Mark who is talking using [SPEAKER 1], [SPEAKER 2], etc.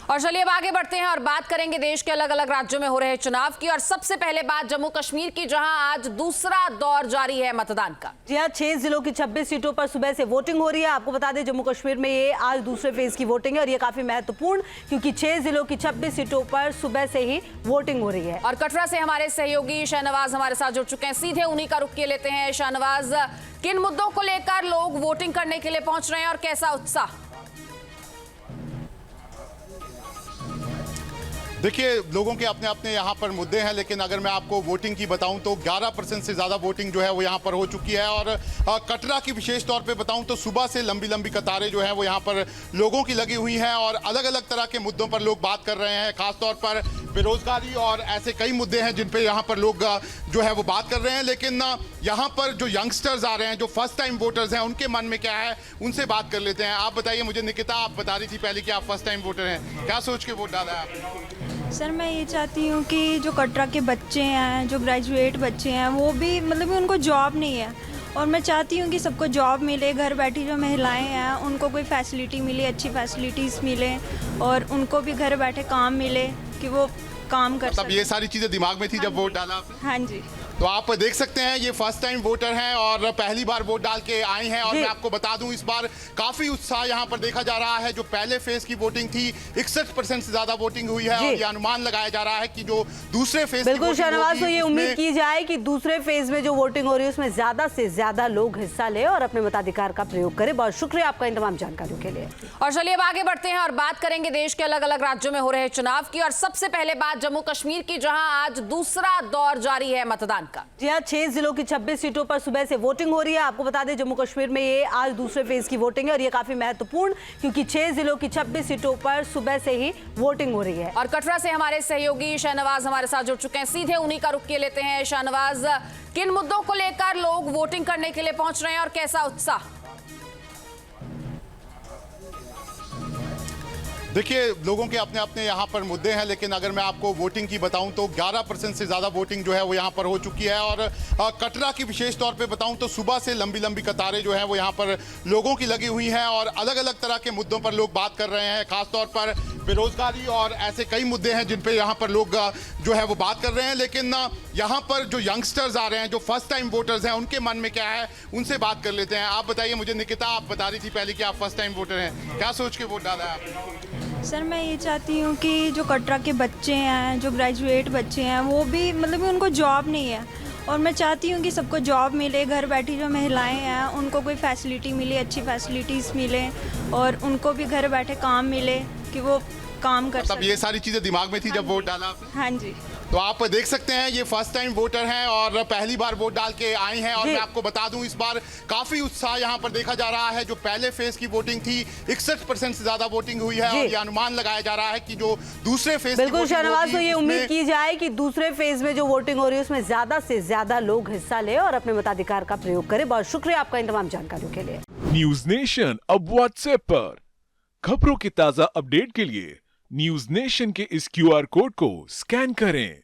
[SPEAKER 1] और चलिए अब आगे बढ़ते हैं और बात करेंगे देश के अलग अलग राज्यों में हो रहे चुनाव की। और सबसे पहले बात जम्मू कश्मीर की, जहां आज दूसरा दौर जारी है मतदान का।
[SPEAKER 2] जी हाँ, 6 जिलों की 26 सीटों पर सुबह से वोटिंग हो रही है। आपको बता दें जम्मू कश्मीर में ये आज दूसरे फेज की वोटिंग है और ये काफी महत्वपूर्ण, क्योंकि 6 जिलों की 26 सीटों पर सुबह से ही वोटिंग हो रही है।
[SPEAKER 1] और कटरा से हमारे सहयोगी शाहनवाज हमारे साथ जुड़ चुके हैं, सीधे उन्हीं का रुख किए लेते हैं। शाहनवाज, किन मुद्दों को लेकर लोग वोटिंग करने के लिए पहुंच रहे हैं और कैसा उत्साह?
[SPEAKER 3] देखिए, लोगों के अपने अपने यहाँ पर मुद्दे हैं, लेकिन अगर मैं आपको वोटिंग की बताऊं तो 11% से ज़्यादा वोटिंग जो है वो यहाँ पर हो चुकी है। और कटरा की विशेष तौर पे बताऊं तो सुबह से लंबी लंबी कतारें जो हैं वो यहाँ पर लोगों की लगी हुई हैं और अलग अलग तरह के मुद्दों पर लोग बात कर रहे हैं। खासतौर पर बेरोजगारी और ऐसे कई मुद्दे हैं जिन पे यहाँ पर लोग जो है वो बात कर रहे हैं। लेकिन यहाँ पर जो यंगस्टर्स आ रहे हैं, जो फर्स्ट टाइम वोटर्स हैं, उनके मन में क्या है, उनसे बात कर लेते हैं। आप बताइए मुझे। निकिता, आप बता रही थी पहले कि आप फर्स्ट टाइम वोटर हैं, क्या सोच के वोट डाला है आपने?
[SPEAKER 4] सर, मैं ये चाहती हूँ कि जो कटरा के बच्चे हैं, जो ग्रेजुएट बच्चे हैं, वो भी मतलब उनको जॉब नहीं है और मैं चाहती हूँ कि सबको जॉब मिले। घर बैठी जो महिलाएं हैं उनको कोई फैसिलिटी मिले, अच्छी फैसिलिटीज़ मिले और उनको भी घर बैठे काम मिले कि वो काम कर
[SPEAKER 3] तब ये सारी चीज़ें दिमाग में थी जब वोट डाला आपने?
[SPEAKER 4] हाँ जी।
[SPEAKER 3] तो आप देख सकते हैं ये फर्स्ट टाइम वोटर हैं और पहली बार वोट डाल के आए हैं। और मैं आपको बता दूं इस बार काफी उत्साह यहाँ पर देखा जा रहा है। जो पहले फेज की वोटिंग थी 61% से ज्यादा वोटिंग हुई है और ये अनुमान लगाया जा रहा है कि जो दूसरे फेज
[SPEAKER 2] बिल्कुल शाहनवाज, तो ये उम्मीद की जाए कि दूसरे फेज में जो वोटिंग हो रही है उसमें ज्यादा से ज्यादा लोग हिस्सा ले और अपने मताधिकार का प्रयोग करें। बहुत शुक्रिया आपका इन तमाम जानकारियों के लिए।
[SPEAKER 1] और चलिए अब आगे बढ़ते हैं और बात करेंगे देश के अलग अलग राज्यों में हो रहे चुनाव की। और सबसे पहले बात जम्मू कश्मीर की, जहां आज दूसरा दौर जारी है मतदान का।
[SPEAKER 2] जी हाँ, 6 जिलों की 26 सीटों पर सुबह से वोटिंग हो रही है। आपको बता दें जम्मू कश्मीर में ये आज दूसरे फेज की वोटिंग है और ये काफी महत्वपूर्ण, क्योंकि 6 जिलों की 26 सीटों पर सुबह से ही वोटिंग हो रही है।
[SPEAKER 1] और कटरा से हमारे सहयोगी शाहनवाज हमारे साथ जुड़ चुके हैं, सीधे उन्हीं का रुख किए लेते हैं। शाहनवाज, किन मुद्दों को लेकर लोग वोटिंग करने के लिए पहुंच रहे हैं और कैसा उत्साह?
[SPEAKER 3] देखिए, लोगों के अपने अपने यहाँ पर मुद्दे हैं, लेकिन अगर मैं आपको वोटिंग की बताऊं तो 11% से ज़्यादा वोटिंग जो है वो यहाँ पर हो चुकी है। और कटरा की विशेष तौर पे बताऊं तो सुबह से लंबी लंबी कतारें जो हैं वो यहाँ पर लोगों की लगी हुई हैं और अलग अलग तरह के मुद्दों पर लोग बात कर रहे हैं। खासतौर पर बेरोजगारी और ऐसे कई मुद्दे हैं जिन पे यहाँ पर लोग जो है वो बात कर रहे हैं। लेकिन यहाँ पर जो यंगस्टर्स आ रहे हैं, जो फर्स्ट टाइम वोटर्स हैं, उनके मन में क्या है, उनसे बात कर लेते हैं। आप बताइए मुझे। निकिता, आप बता रही थी पहले कि आप फर्स्ट टाइम वोटर हैं, क्या सोच के वोट डाला है आपने?
[SPEAKER 4] सर, मैं ये चाहती हूँ कि जो कटरा के बच्चे हैं, जो ग्रेजुएट बच्चे हैं, वो भी मतलब उनको जॉब नहीं है और मैं चाहती हूँ कि सबको जॉब मिले। घर बैठी जो महिलाएं हैं उनको कोई फैसिलिटी मिले, अच्छी फैसिलिटीज़ मिले और उनको भी घर बैठे काम मिले कि वो काम कर
[SPEAKER 3] तब ये सारी चीज़ें दिमाग में थी जब वोट डाला आपने?
[SPEAKER 4] हाँ जी।
[SPEAKER 3] तो आप देख सकते हैं ये फर्स्ट टाइम वोटर हैं और पहली बार वोट डाल के आए हैं। और मैं आपको बता दूं इस बार काफी उत्साह यहाँ पर देखा जा रहा है। जो पहले फेज की वोटिंग थी 61% से ज्यादा वोटिंग हुई है और ये अनुमान लगाया जा रहा है कि जो दूसरे फेज
[SPEAKER 2] बिल्कुल शाहनवाज, तो ये उम्मीद की जाए कि दूसरे फेज में जो वोटिंग हो रही है उसमें ज्यादा से ज्यादा लोग हिस्सा ले और अपने मताधिकार का प्रयोग करें। बहुत शुक्रिया आपका इन तमाम जानकारियों के लिए।
[SPEAKER 5] न्यूज नेशन अब व्हाट्सएप पर खबरों की ताजा अपडेट के लिए न्यूज नेशन के इस QR कोड को स्कैन करें।